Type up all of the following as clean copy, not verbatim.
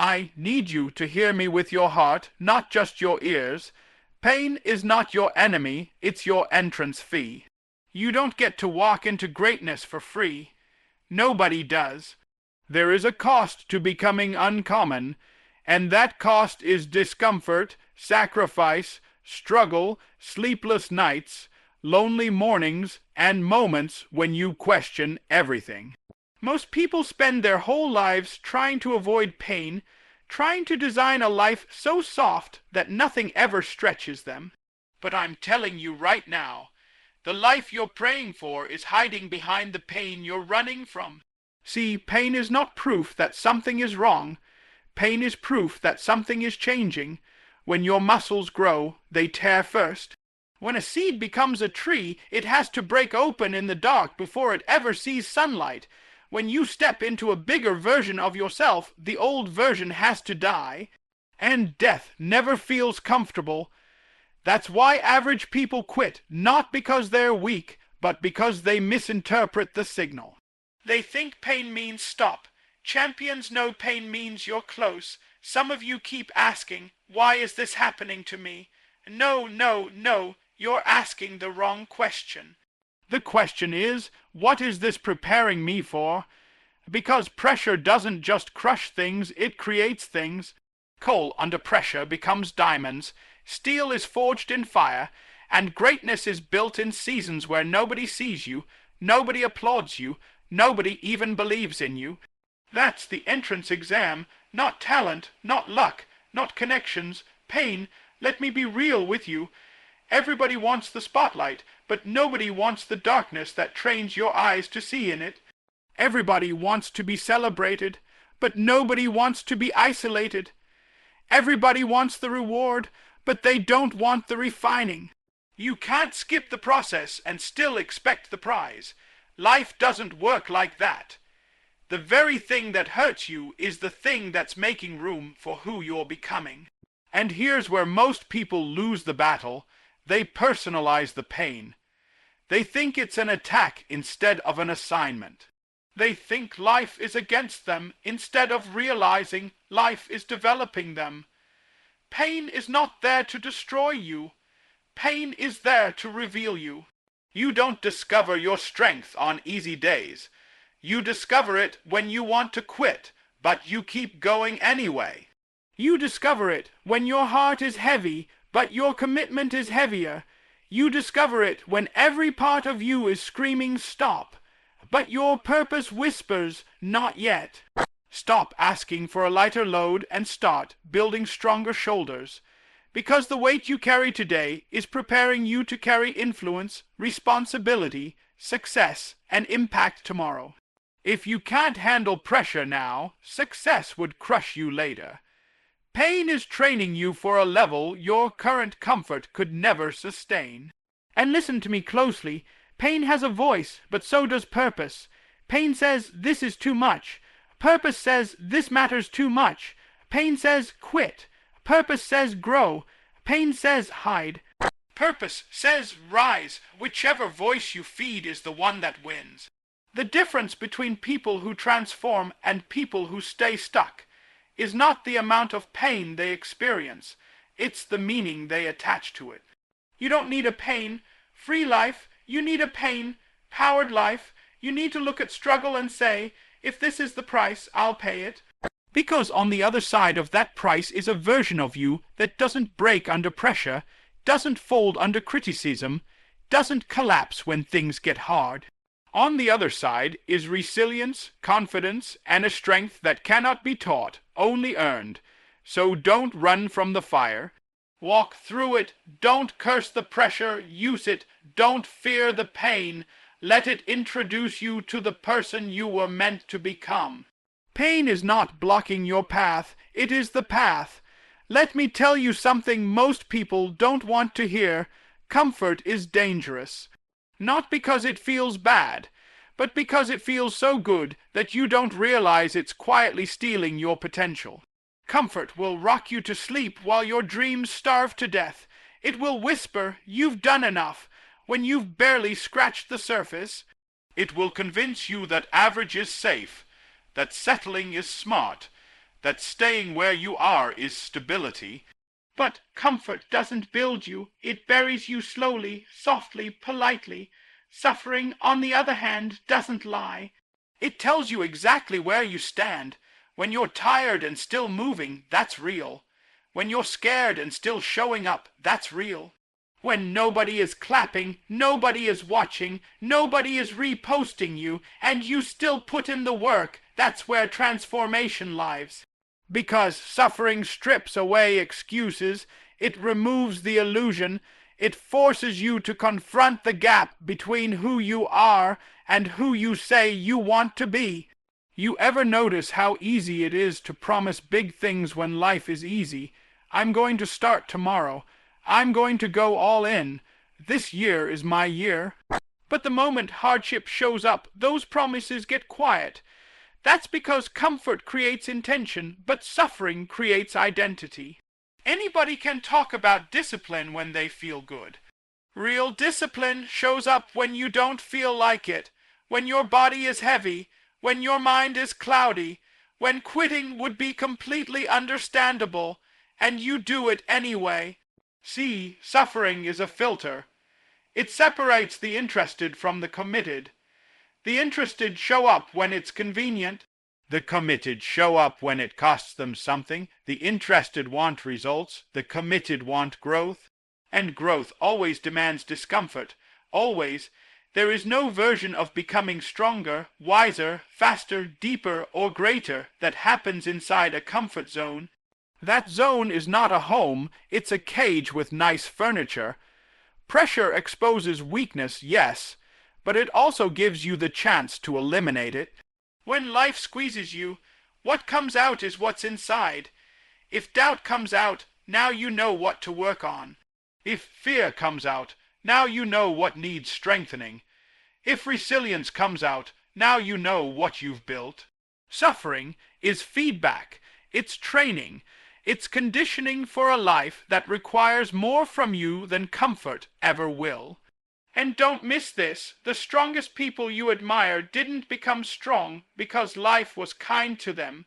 I need you to hear me with your heart, not just your ears. Pain is not your enemy, it's your entrance fee. You don't get to walk into greatness for free. Nobody does. There is a cost to becoming uncommon, and that cost is discomfort, sacrifice, struggle, sleepless nights, lonely mornings, and moments when you question everything. Most people spend their whole lives trying to avoid pain, trying to design a life so soft that nothing ever stretches them. But I'm telling you right now, the life you're praying for is hiding behind the pain you're running from. See, pain is not proof that something is wrong. Pain is proof that something is changing. When your muscles grow, they tear first. When a seed becomes a tree, it has to break open in the dark before it ever sees sunlight. When you step into a bigger version of yourself, the old version has to die. And death never feels comfortable. That's why average people quit, not because they're weak, but because they misinterpret the signal. They think pain means stop. Champions know pain means you're close. Some of you keep asking, why is this happening to me? No, no, no, you're asking the wrong question. The question is, what is this preparing me for? Because pressure doesn't just crush things, it creates things. Coal under pressure becomes diamonds. Steel is forged in fire, and greatness is built in seasons where nobody sees you, nobody applauds you, nobody even believes in you. That's the entrance exam, not talent, not luck, not connections, pain. Let me be real with you. Everybody wants the spotlight, but nobody wants the darkness that trains your eyes to see in it. Everybody wants to be celebrated, but nobody wants to be isolated. Everybody wants the reward, but they don't want the refining. You can't skip the process and still expect the prize. Life doesn't work like that. The very thing that hurts you is the thing that's making room for who you're becoming. And here's where most people lose the battle. They personalize the pain. They think it's an attack instead of an assignment. They think life is against them instead of realizing life is developing them. Pain is not there to destroy you. Pain is there to reveal you. You don't discover your strength on easy days. You discover it when you want to quit, but you keep going anyway. You discover it when your heart is heavy, but your commitment is heavier. You discover it when every part of you is screaming stop, but your purpose whispers not yet. Stop asking for a lighter load and start building stronger shoulders, because the weight you carry today is preparing you to carry influence, responsibility, success, and impact tomorrow. If you can't handle pressure now, success would crush you later. Pain is training you for a level your current comfort could never sustain. And listen to me closely. Pain has a voice, but so does purpose. Pain says, this is too much. Purpose says, this matters too much. Pain says, quit. Purpose says, grow. Pain says, hide. Purpose says, rise. Whichever voice you feed is the one that wins. The difference between people who transform and people who stay stuck is not the amount of pain they experience. It's the meaning they attach to it. You don't need a pain-free life. You need a pain-powered life. You need to look at struggle and say, if this is the price, I'll pay it. Because on the other side of that price is a version of you that doesn't break under pressure, doesn't fold under criticism, doesn't collapse when things get hard. On the other side is resilience, confidence, and a strength that cannot be taught, only earned. So don't run from the fire. Walk through it. Don't curse the pressure. Use it. Don't fear the pain. Let it introduce you to the person you were meant to become. Pain is not blocking your path. It is the path. Let me tell you something most people don't want to hear. Comfort is dangerous. Not because it feels bad, but because it feels so good that you don't realize it's quietly stealing your potential. Comfort will rock you to sleep while your dreams starve to death. It will whisper, you've done enough, when you've barely scratched the surface. It will convince you that average is safe, that settling is smart, that staying where you are is stability. But comfort doesn't build you. It buries you slowly, softly, politely. Suffering, on the other hand, doesn't lie. It tells you exactly where you stand. When you're tired and still moving, that's real. When you're scared and still showing up, that's real. When nobody is clapping, nobody is watching, nobody is reposting you, and you still put in the work, that's where transformation lies. Because suffering strips away excuses, it removes the illusion, it forces you to confront the gap between who you are and who you say you want to be. You ever notice how easy it is to promise big things when life is easy? I'm going to start tomorrow. I'm going to go all in. This year is my year. But the moment hardship shows up, those promises get quiet. That's because comfort creates intention, but suffering creates identity. Anybody can talk about discipline when they feel good. Real discipline shows up when you don't feel like it, when your body is heavy, when your mind is cloudy, when quitting would be completely understandable, and you do it anyway. See, suffering is a filter. It separates the interested from the committed. The interested show up when it's convenient. The committed show up when it costs them something. The interested want results. The committed want growth. And growth always demands discomfort. Always. There is no version of becoming stronger, wiser, faster, deeper, or greater that happens inside a comfort zone. That zone is not a home, it's a cage with nice furniture. Pressure exposes weakness, yes, but it also gives you the chance to eliminate it. When life squeezes you, what comes out is what's inside. If doubt comes out, now you know what to work on. If fear comes out, now you know what needs strengthening. If resilience comes out, now you know what you've built. Suffering is feedback, it's training, it's conditioning for a life that requires more from you than comfort ever will. And don't miss this, the strongest people you admire didn't become strong because life was kind to them.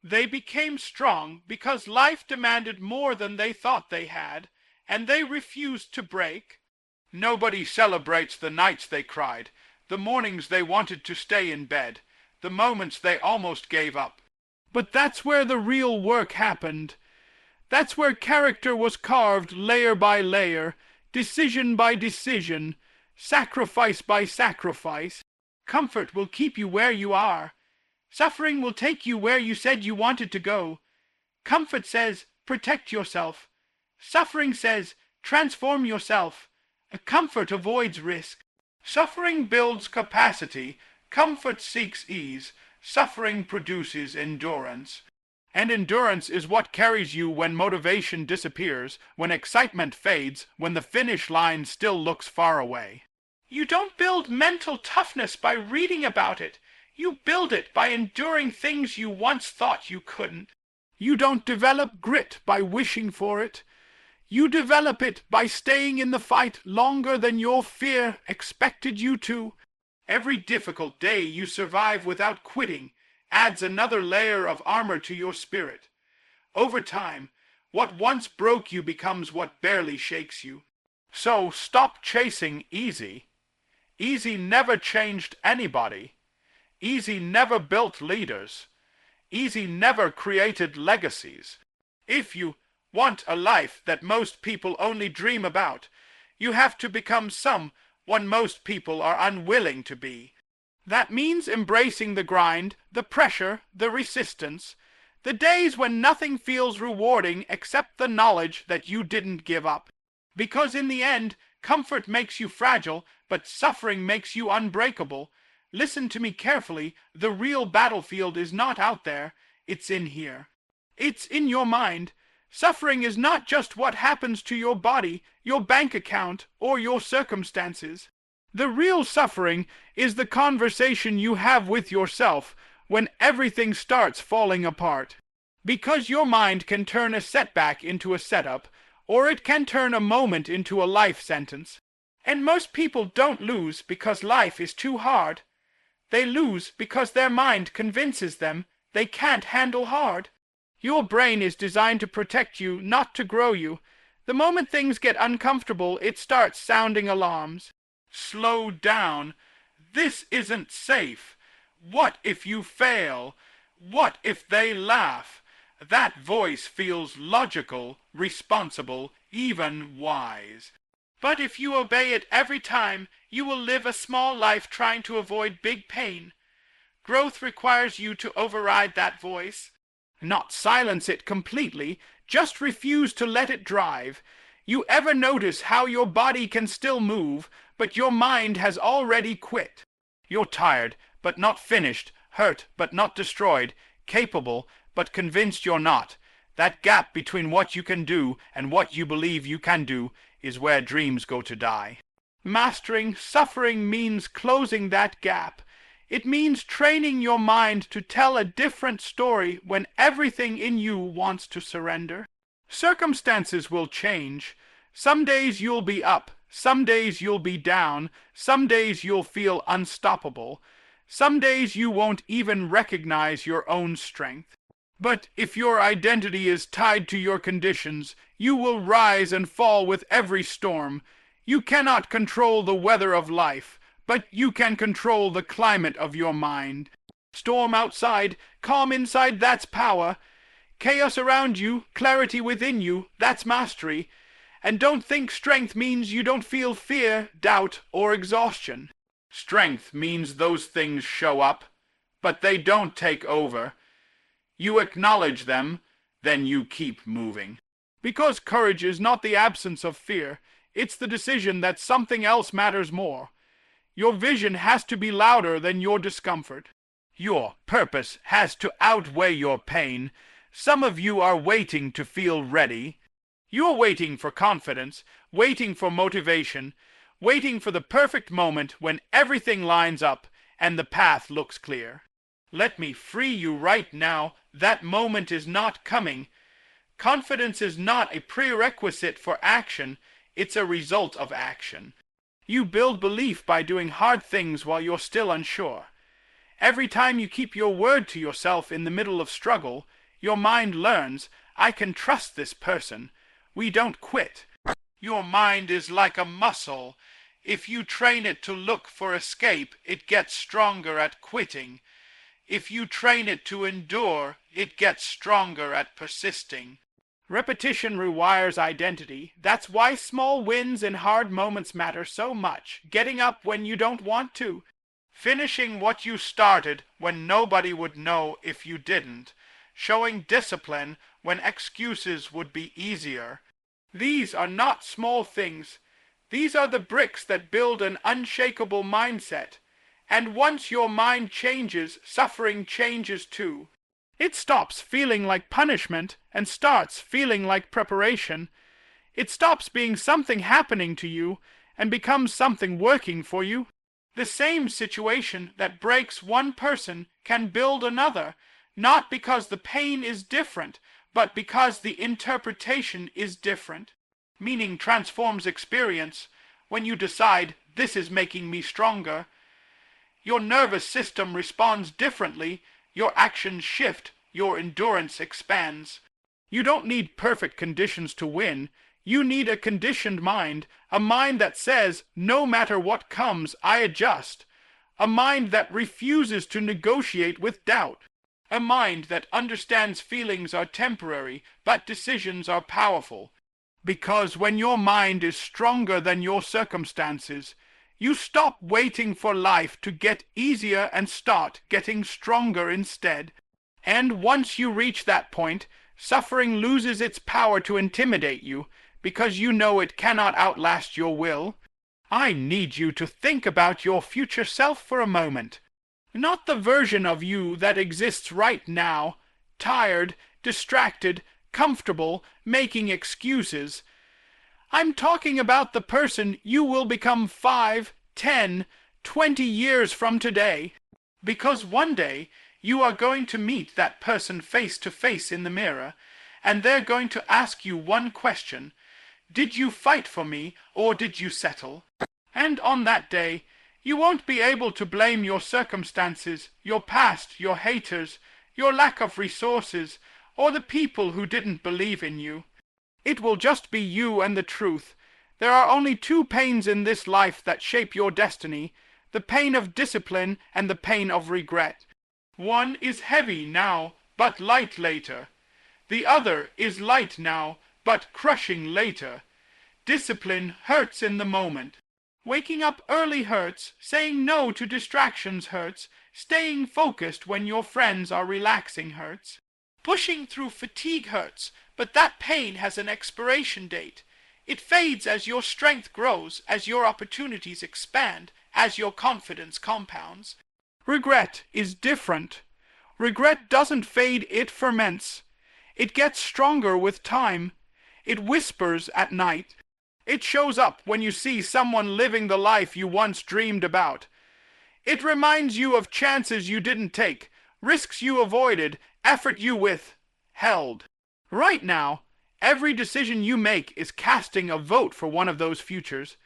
They became strong because life demanded more than they thought they had, and they refused to break. Nobody celebrates the nights they cried, the mornings they wanted to stay in bed, the moments they almost gave up. But that's where the real work happened. That's where character was carved layer by layer, decision by decision, sacrifice by sacrifice. Comfort will keep you where you are. Suffering will take you where you said you wanted to go. Comfort says, protect yourself. Suffering says, transform yourself. Comfort avoids risk. Suffering builds capacity. Comfort seeks ease. Suffering produces endurance. And endurance is what carries you when motivation disappears, when excitement fades, when the finish line still looks far away. You don't build mental toughness by reading about it. You build it by enduring things you once thought you couldn't. You don't develop grit by wishing for it. You develop it by staying in the fight longer than your fear expected you to. Every difficult day you survive without quitting adds another layer of armor to your spirit. Over time, what once broke you becomes what barely shakes you. So stop chasing easy. Easy never changed anybody. Easy never built leaders. Easy never created legacies. If you want a life that most people only dream about, you have to become someone most people are unwilling to be. That means embracing the grind, the pressure, the resistance, the days when nothing feels rewarding except the knowledge that you didn't give up. Because in the end, comfort makes you fragile, but suffering makes you unbreakable. Listen to me carefully, the real battlefield is not out there, it's in here. It's in your mind. Suffering is not just what happens to your body, your bank account, or your circumstances. The real suffering is the conversation you have with yourself when everything starts falling apart. Because your mind can turn a setback into a setup, or it can turn a moment into a life sentence. And most people don't lose because life is too hard. They lose because their mind convinces them they can't handle hard. Your brain is designed to protect you, not to grow you. The moment things get uncomfortable, it starts sounding alarms. Slow down. This isn't safe. What if you fail? What if they laugh? That voice feels logical, responsible, even wise. But if you obey it every time, you will live a small life trying to avoid big pain. Growth requires you to override that voice. Not silence it completely, just refuse to let it drive. You ever notice how your body can still move, but your mind has already quit? You're tired, but not finished, hurt, but not destroyed, capable, but convinced you're not. That gap between what you can do and what you believe you can do is where dreams go to die. Mastering suffering means closing that gap. It means training your mind to tell a different story when everything in you wants to surrender. Circumstances will change. Some days you'll be up, some days you'll be down, some days you'll feel unstoppable. Some days you won't even recognize your own strength. But if your identity is tied to your conditions, you will rise and fall with every storm. You cannot control the weather of life, but you can control the climate of your mind. Storm outside, calm inside, that's power. Chaos around you, clarity within you, that's mastery. And don't think strength means you don't feel fear, doubt, or exhaustion. Strength means those things show up, but they don't take over. You acknowledge them, then you keep moving. Because courage is not the absence of fear, it's the decision that something else matters more. Your vision has to be louder than your discomfort. Your purpose has to outweigh your pain. Some of you are waiting to feel ready. You're waiting for confidence, waiting for motivation, waiting for the perfect moment when everything lines up and the path looks clear. Let me free you right now. That moment is not coming. Confidence is not a prerequisite for action. It's a result of action. You build belief by doing hard things while you're still unsure. Every time you keep your word to yourself in the middle of struggle, your mind learns, I can trust this person. We don't quit. Your mind is like a muscle. If you train it to look for escape, it gets stronger at quitting. If you train it to endure, it gets stronger at persisting. Repetition rewires identity. That's why small wins and hard moments matter so much. Getting up when you don't want to. Finishing what you started when nobody would know if you didn't. Showing discipline when excuses would be easier. These are not small things. These are the bricks that build an unshakable mindset. And once your mind changes, suffering changes too. It stops feeling like punishment and starts feeling like preparation. It stops being something happening to you and becomes something working for you. The same situation that breaks one person can build another, not because the pain is different, but because the interpretation is different. Meaning transforms experience. When you decide, this is making me stronger, your nervous system responds differently, your actions shift, your endurance expands. You don't need perfect conditions to win. You need a conditioned mind, a mind that says, no matter what comes, I adjust. A mind that refuses to negotiate with doubt. A mind that understands feelings are temporary, but decisions are powerful. Because when your mind is stronger than your circumstances, you stop waiting for life to get easier and start getting stronger instead. And once you reach that point, suffering loses its power to intimidate you, because you know it cannot outlast your will. I need you to think about your future self for a moment. Not the version of you that exists right now, tired, distracted, comfortable, making excuses. I'm talking about the person you will become 5, 10, 20 years from today. Because one day you are going to meet that person face to face in the mirror, and they're going to ask you one question. Did you fight for me, or did you settle? And on that day, you won't be able to blame your circumstances, your past, your haters, your lack of resources, or the people who didn't believe in you. It will just be you and the truth. There are only two pains in this life that shape your destiny, the pain of discipline and the pain of regret. One is heavy now, but light later. The other is light now, but crushing later. Discipline hurts in the moment. Waking up early hurts, saying no to distractions hurts, staying focused when your friends are relaxing hurts. Pushing through fatigue hurts, but that pain has an expiration date. It fades as your strength grows, as your opportunities expand, as your confidence compounds. Regret is different. Regret doesn't fade, it ferments. It gets stronger with time. It whispers at night. It shows up when you see someone living the life you once dreamed about. It reminds you of chances you didn't take, risks you avoided, effort you withheld. Right now, every decision you make is casting a vote for one of those futures.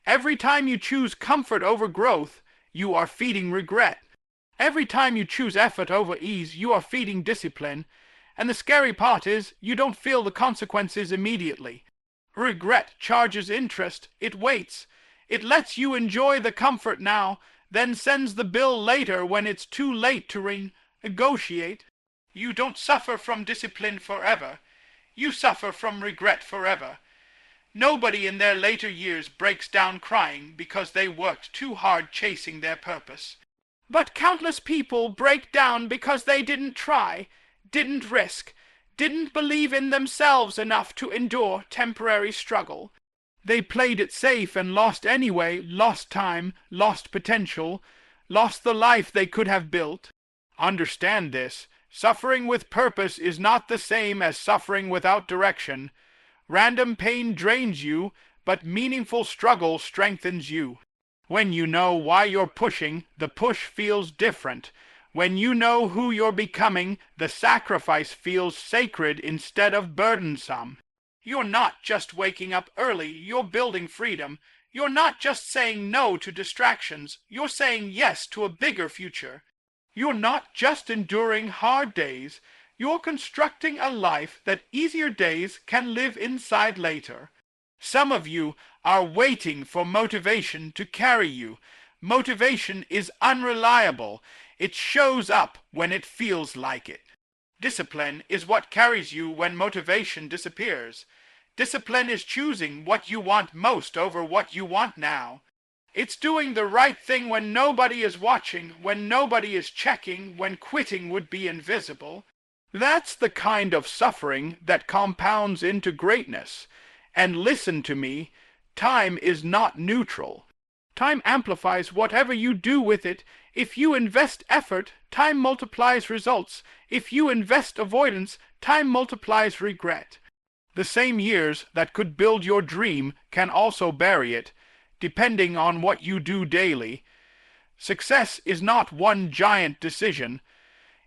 Every time you choose comfort over growth, you are feeding regret. Every time you choose effort over ease, you are feeding discipline. And the scary part is, you don't feel the consequences immediately. Regret charges interest, it waits. It lets you enjoy the comfort now, then sends the bill later when it's too late to renegotiate. You don't suffer from discipline forever. You suffer from regret forever. Nobody in their later years breaks down crying because they worked too hard chasing their purpose. But countless people break down because they didn't try, didn't risk, didn't believe in themselves enough to endure temporary struggle. They played it safe and lost anyway, lost time, lost potential, lost the life they could have built. Understand this. Suffering with purpose is not the same as suffering without direction. Random pain drains you, but meaningful struggle strengthens you. When you know why you're pushing, the push feels different. When you know who you're becoming, the sacrifice feels sacred instead of burdensome. You're not just waking up early, you're building freedom. You're not just saying no to distractions, you're saying yes to a bigger future. You're not just enduring hard days, you're constructing a life that easier days can live inside later. Some of you are waiting for motivation to carry you. Motivation is unreliable. It shows up when it feels like it. Discipline is what carries you when motivation disappears. Discipline is choosing what you want most over what you want now. It's doing the right thing when nobody is watching, when nobody is checking, when quitting would be invisible. That's the kind of suffering that compounds into greatness. And listen to me, time is not neutral. Time amplifies whatever you do with it. If you invest effort, time multiplies results. If you invest avoidance, time multiplies regret. The same years that could build your dream can also bury it, depending on what you do daily. Success is not one giant decision.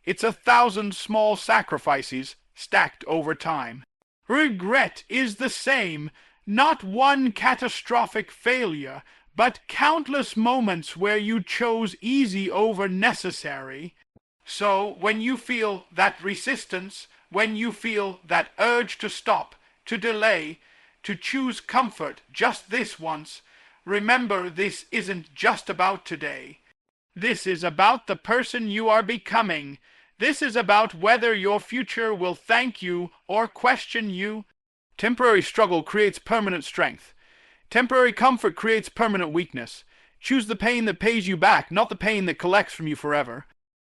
It's 1,000 small sacrifices stacked over time. Regret is the same, not one catastrophic failure, but countless moments where you chose easy over necessary. So when you feel that resistance, when you feel that urge to stop, to delay, to choose comfort just this once, remember this isn't just about today. This is about the person you are becoming. This is about whether your future will thank you or question you. Temporary struggle creates permanent strength. Temporary comfort creates permanent weakness. Choose the pain that pays you back, not the pain that collects from you forever.